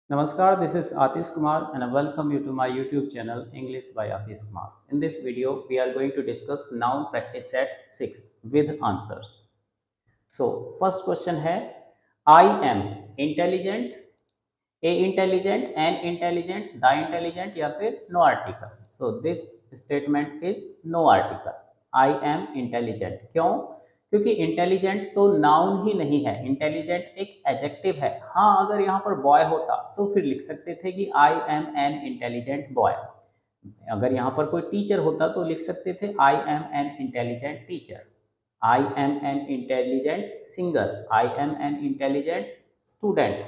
Namaskar, this is Atish Kumar and I welcome you to my YouTube channel English by Atish Kumar. In this video, we are going to discuss noun practice set 6 with answers. So, first question है I am intelligent, A intelligent, N intelligent, the intelligent या फिर no article. So, this statement is no article. I am intelligent. क्यों? क्योंकि intelligent तो noun ही नहीं है, intelligent एक adjective है। हाँ, अगर यहाँ पर बॉय होता तो फिर लिख सकते थे कि I am an intelligent boy. अगर यहाँ पर कोई टीचर होता तो लिख सकते थे I am an intelligent teacher, I am an intelligent singer, I am an intelligent student.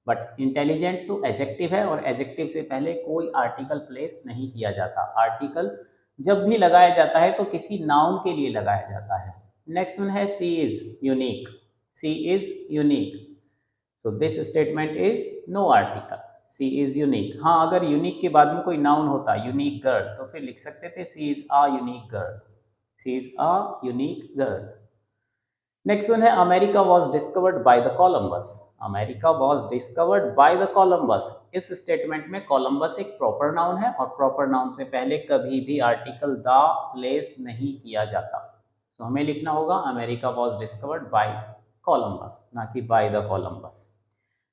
But intelligent तो एडजेक्टिव है और एडजेक्टिव से पहले कोई आर्टिकल प्लेस नहीं किया जाता। आर्टिकल जब भी लगाया जाता है तो किसी नाउन के लिए लगाया जाता है। नेक्स्ट वन है she is unique, she is unique. So this statement is no article, she is unique. हाँ, अगर यूनिक के बाद में कोई नाउन होता यूनिक गर्ल तो फिर लिख सकते थे she is a unique girl, she is a unique girl. Next one है America was discovered by the Columbus, America was discovered by the Columbus. इस स्टेटमेंट में कोलंबस एक प्रॉपर नाउन है और प्रॉपर नाउन से पहले कभी भी आर्टिकल द प्लेस नहीं किया जाता। तो हमें लिखना होगा America was discovered by Columbus, ना कि by the Columbus.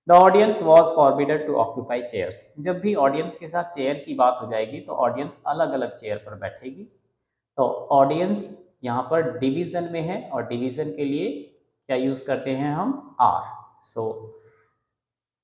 The audience was forbided to occupy chairs. जब भी ऑडियंस के साथ चेयर की बात हो जाएगी तो ऑडियंस अलग अलग चेयर पर बैठेगी। तो ऑडियंस यहाँ पर डिवीजन में है और डिवीजन के लिए क्या यूज करते हैं हम, आर। सो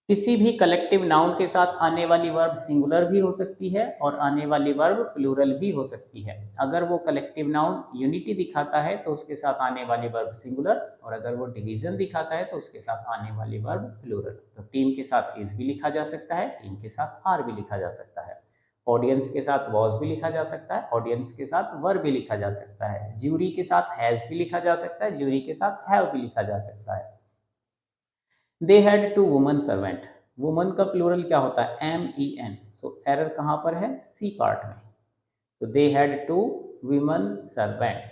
किसी भी कलेक्टिव नाउन के साथ आने वाली वर्ब सिंगुलर भी हो सकती है और आने वाली वर्ब प्लूरल भी हो सकती है। अगर वो कलेक्टिव नाउन यूनिटी दिखाता है तो उसके साथ आने वाली वर्ब सिंगुलर, और अगर वो डिवीजन दिखाता है तो उसके साथ आने वाली वर्ब प्लूरल। तो टीम के साथ इज भी लिखा जा सकता है, टीम के साथ आर भी लिखा जा सकता है, ऑडियंस के साथ वॉज भी लिखा जा सकता है, ऑडियंस के साथ वर भी लिखा जा सकता है, ज्यूरी के साथ हैज भी लिखा जा सकता है, ज्यूरी के साथ हैव भी लिखा जा सकता है। They had to woman servant, woman का प्लूरल क्या होता है, M E N. So error कहाँ पर है, सी पार्ट में। So they had to woman servants.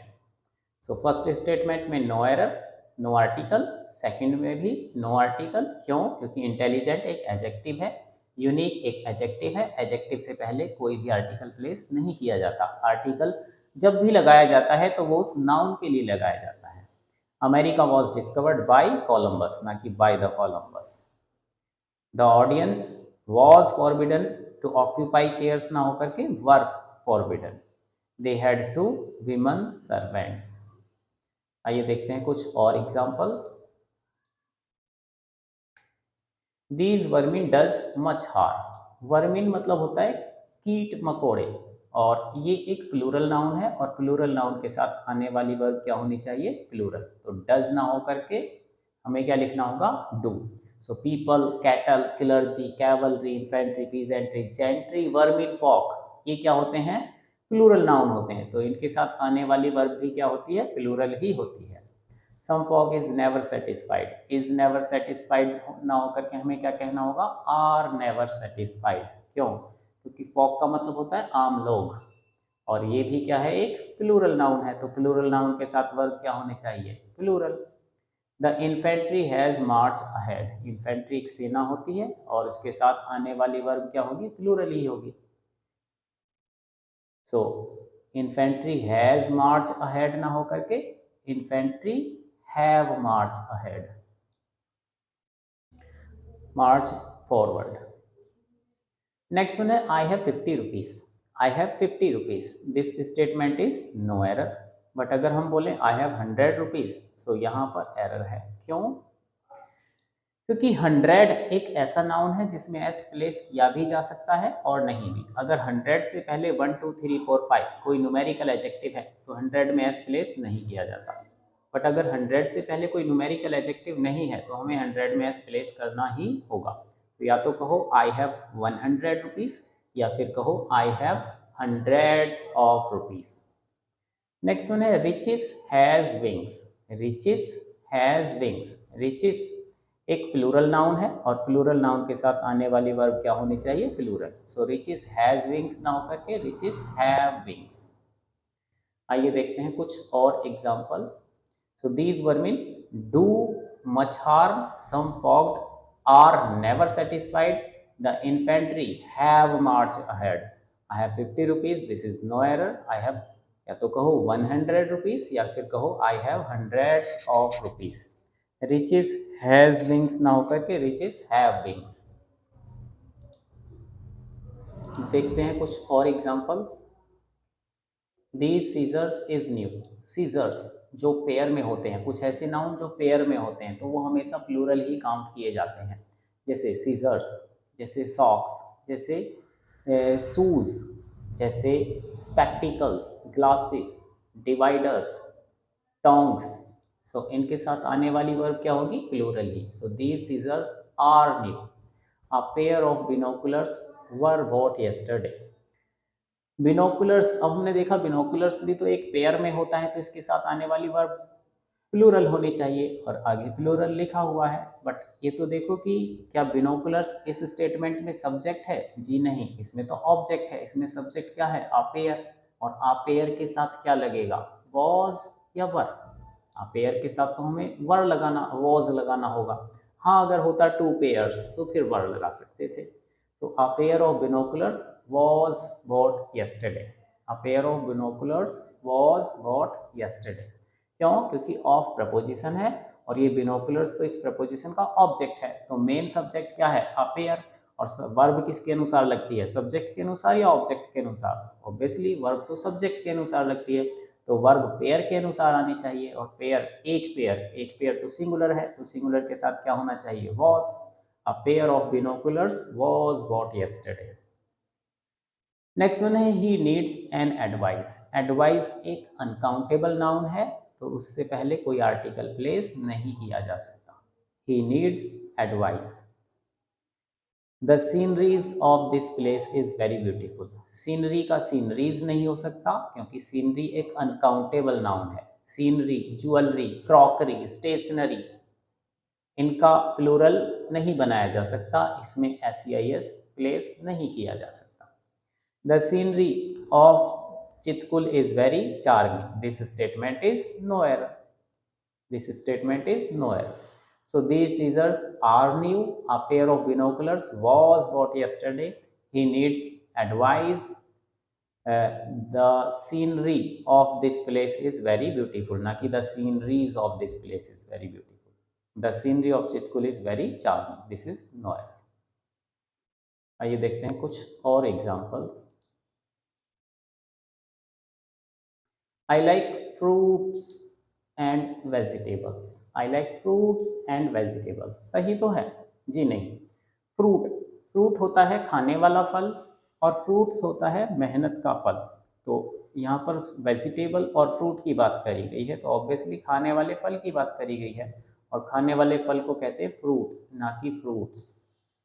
So first statement में no error, no article. Second में भी नो आर्टिकल, क्यों? क्योंकि इंटेलिजेंट एक एडजेक्टिव है, यूनिक एक एडजेक्टिव है, एडजेक्टिव से पहले कोई भी आर्टिकल प्लेस नहीं किया जाता। आर्टिकल जब भी लगाया जाता है तो वो उस नाउन के लिए लगाया जाता है। America was discovered by Columbus, ना कि by the Columbus. The audience was forbidden to occupy chairs ना होकर के were forbidden. They had to women servants. आइए देखते हैं कुछ और examples. These vermin does much harm, vermin मतलब होता है कीट मकोड़े, और ये एक प्लूरल नाउन है और प्लूरल नाउन के साथ आने वाली वर्ब क्या होनी चाहिए, प्लूरल। तो डज ना हो करके हमें क्या लिखना होगा, do. So people, cattle, clergy, cavalry, infantry, peasantry, gentry, vermin folk, ये क्या होते हैं, प्लूरल नाउन होते हैं। तो इनके साथ आने वाली वर्ब भी क्या होती है, प्लूरल ही होती है। Some fog is never satisfied, is never satisfied ना होकर के हमें क्या कहना होगा, आर नेवर सेटिस्फाइड। क्यों? क्योंकि फॉग का मतलब होता है आम लोग, और ये भी क्या है, एक प्लूरल नाउन है। तो प्लूरल नाउन के साथ वर्ब क्या होने चाहिए, plural. The infantry has march ahead, infantry एक सेना होती है और उसके साथ आने वाली वर्ब क्या होगी, प्लूरल ही होगी। So infantry has march ahead ना होकर के infantry have march ahead, march forward. Next one है I have 50 rupees, I have 50 rupees. This statement is no error. But अगर हम बोले आई हैव 100 रुपीज तो यहाँ पर एरर है। क्यों? क्योंकि 100 एक ऐसा नाउन है जिसमें एस प्लेस किया भी जा सकता है और नहीं भी। अगर 100 से पहले 1 2 3 4 5 कोई न्यूमेरिकल एडजेक्टिव है तो 100 में एस प्लेस नहीं किया जाता। बट अगर 100 से पहले कोई न्यूमेरिकल एडजेक्टिव नहीं है तो हमें 100 में एस प्लेस करना ही होगा। तो या तो कहो आई हैव 100 रुपीज या फिर कहो I have hundreds of rupees. Next one है रिचिस हैज विंग्स, रिचिस हैज विंग्स। रिचिस एक प्लूरल नाउन है और प्लूरल नाउन के साथ आने वाली वर्ब क्या होनी चाहिए, प्लूरल। सो रिचिस हैज विंग्स ना होकर के रिचिस हैव विंग्स। आइए देखते हैं कुछ और examples. So these vermin do much harm, some fogged, are never satisfied, the infantry have march ahead. I have 50 rupees, this is no error. I have, या तो कहो 100 रुपीज या फिर कहो I have hundreds of rupees. Riches has wings ना होकर के riches have wings. देखते हैं कुछ और examples. These scissors is new. Scissors जो पेयर में होते हैं, कुछ ऐसे नाउन जो पेयर में होते हैं तो वो हमेशा प्लूरल ही काउंट किए जाते हैं। जैसे सीजर्स, जैसे सॉक्स, जैसे शूज, जैसे spectacles, glasses, dividers, tongs. So इनके साथ आने वाली वर्ब क्या होगी? प्लूरल ही। So these scissors are new. A pair of binoculars were bought yesterday. Binoculars, अब हमने देखा बिनोकुलर्स भी तो एक पेयर में होता है, तो इसके साथ आने वाली वर्ब प्लूरल होनी चाहिए और आगे प्लूरल लिखा हुआ है। बट ये तो देखो कि क्या बिनोकुलर्स इस स्टेटमेंट में सब्जेक्ट है? जी नहीं, इसमें तो ऑब्जेक्ट है। इसमें सब्जेक्ट क्या है? A pair. और अ पेयर के साथ क्या लगेगा? वॉज या वर? अ पेयर के साथ तो हमें वर लगाना, वॉज लगाना होगा। हाँ, अगर होता टू पेयर्स तो फिर वर लगा सकते थे। So a pair of binoculars was bought yesterday. A pair of binoculars was bought yesterday. क्यों? क्योंकि ऑफ प्रपोजिशन है और ये बिनोकुलर्स तो इस प्रपोजिशन का ऑब्जेक्ट है। तो मेन सब्जेक्ट क्या है? A pair. और वर्ब किसके अनुसार लगती है? सब्जेक्ट के अनुसार या ऑब्जेक्ट के अनुसार? ऑब्वियसली वर्ब तो सब्जेक्ट के अनुसार लगती है, तो वर्ब पेयर के अनुसार आनी चाहिए। और पेयर, एक पेयर, एक पेयर तो सिंगुलर है, तो सिंगुलर के साथ क्या होना चाहिए? Was. A pair of binoculars was bought yesterday. Next one है he needs an advice. Advice एक अनकाउंटेबल नाउन है, तो उससे पहले कोई आर्टिकल प्लेस नहीं किया जा सकता। He needs advice. The sceneries of this place is very beautiful. Scenery का सीनरीज नहीं हो सकता क्योंकि सीनरी एक अनकाउंटेबल नाउन है। सीनरी, ज्वेलरी, क्रॉकरी, स्टेशनरी, इनका प्लूरल नहीं बनाया जा सकता, इसमें एस प्लेस नहीं किया जा सकता। The scenery of Chitkul is very charming. This statement is no error. This statement is no error. So these scissors are new. A pair of binoculars was bought yesterday. He needs advice. The scenery of this place is very beautiful. ना कि the sceneries of this place is very beautiful. The scenery of Chitkul is very charming. This is no error. आइए देखते हैं कुछ और examples. I like fruits and vegetables. I like fruits and vegetables. सही तो है? जी नहीं। फ्रूट, फ्रूट होता है खाने वाला फल और फ्रूट्स होता है मेहनत का फल। तो यहाँ पर वेजिटेबल और फ्रूट की बात करी गई है, तो ऑब्वियसली खाने वाले फल की बात करी गई है और खाने वाले फल को कहते हैं फ्रूट, ना कि फ्रूट्स,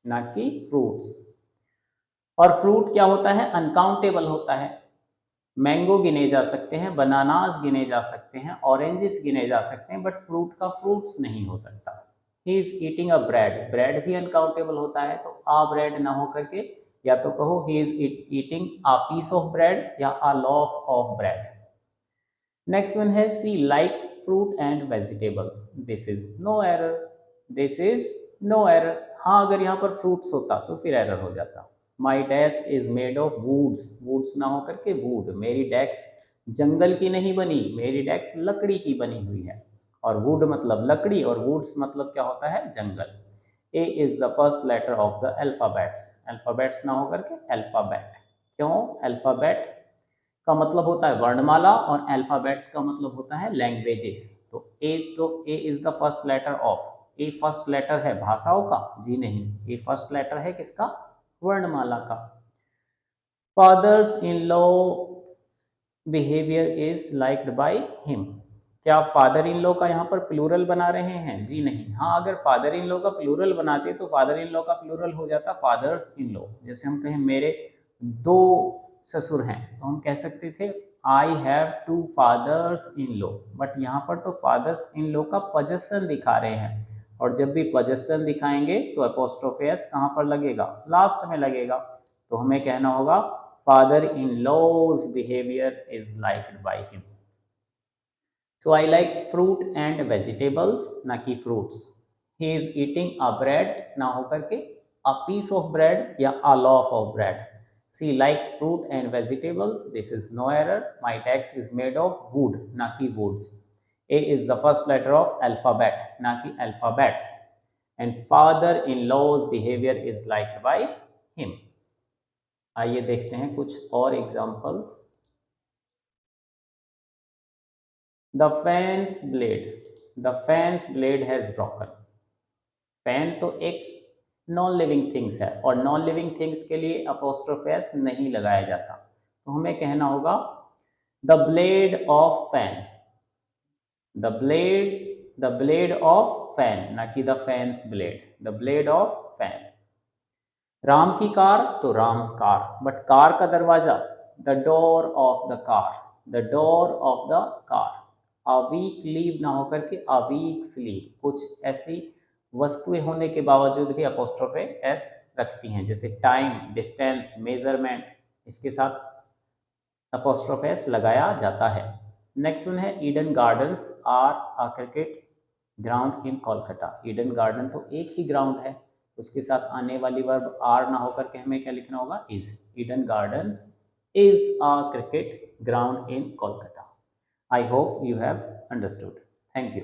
ना कि फ्रूट्स। और फ्रूट क्या होता है? अनकाउंटेबल होता है। मैंगो गिने जा सकते हैं, बनानास गिने जा सकते हैं, ऑरेंजेस गिने जा सकते हैं, बट फ्रूट का फ्रूट्स नहीं हो सकता। ही is eating a bread, bread भी अनकाउंटेबल होता है, तो आ ब्रेड ना हो करके या तो कहो he is eating a piece of bread या a loaf of bread. Next one है she likes fruit and vegetables. This is no error. This is no error. हाँ, अगर यहाँ पर फ्रूट्स होता तो फिर एरर हो जाता। My desk is made of woods, woods ना होकर के वुड। मेरी डेस्क जंगल की नहीं बनी, मेरी डेस्क लकड़ी की बनी हुई है। और वुड मतलब लकड़ी और वुड्स मतलब क्या होता है? जंगल। A is the first letter of the alphabets. Alphabets ना होकर के अल्फाबेट। क्यों? अल्फाबेट का मतलब होता है वर्णमाला और अल्फाबेट्स का मतलब होता है लैंग्वेजेस। तो A is the first letter of, A first letter है भाषाओं का? जी नहीं, ए फर्स्ट लेटर है किसका? वर्णमाला का। Fathers in law behaviour is liked by him. क्या फादर इन लॉ का यहाँ पर प्लूरल बना रहे हैं? जी नहीं। हाँ, अगर फादर इन लॉ का प्लूरल बनाते तो फादर इन लॉ का प्लूरल हो जाता फादर्स इन लॉ। जैसे हम कहें मेरे दो ससुर हैं, तो हम कह सकते थे I have two fathers in law. But यहाँ पर तो फादर्स इन लॉ का पजेशन दिखा रहे हैं, और जब भी पजेशन दिखाएंगे तो अपोस्ट्रोफे एस कहाँ पर लगेगा? लास्ट में लगेगा। तो हमें कहना होगा father in law's behaviour is liked by him. So I like fruit and vegetables, ना कि fruits. He is eating a bread ना होकर के a piece of bread या a loaf of bread. She likes fruit and vegetables. This is no error. My desk is made of wood, ना कि woods. A is the first letter of alphabet, ना कि alphabets. And father-in-law's behavior is liked by him. आइए देखते हैं कुछ और examples. The fan's blade has broken. Fan तो एक नॉन लिविंग थिंग्स है और नॉन लिविंग थिंग्स के लिए अपोस्ट्रोफ एस नहीं लगाया जाता, तो हमें कहना होगा the blade of fan. The blade of fan, ना कि the fan's blade. The blade of fan. Ram की कार तो राम्स कार, बट कार का दरवाजा the door of the car. The door of the car. A week leave ना होकर के a week sleeve. कुछ ऐसी वस्तुएं होने के बावजूद भी अपोस्ट्रोफे एस रखती हैं, जैसे टाइम, डिस्टेंस, मेजरमेंट, इसके साथ अपोस्ट्रोफे एस लगाया जाता है. नेक्स्ट वन है Eden Gardens are a cricket ground in Kolkata. Eden Garden तो एक ही ग्राउंड है, उसके साथ आने वाली वर्ब आर ना होकर के हमें क्या लिखना होगा, is. Eden gardens is a cricket ground in Kolkata. I hope you have understood. Thank you.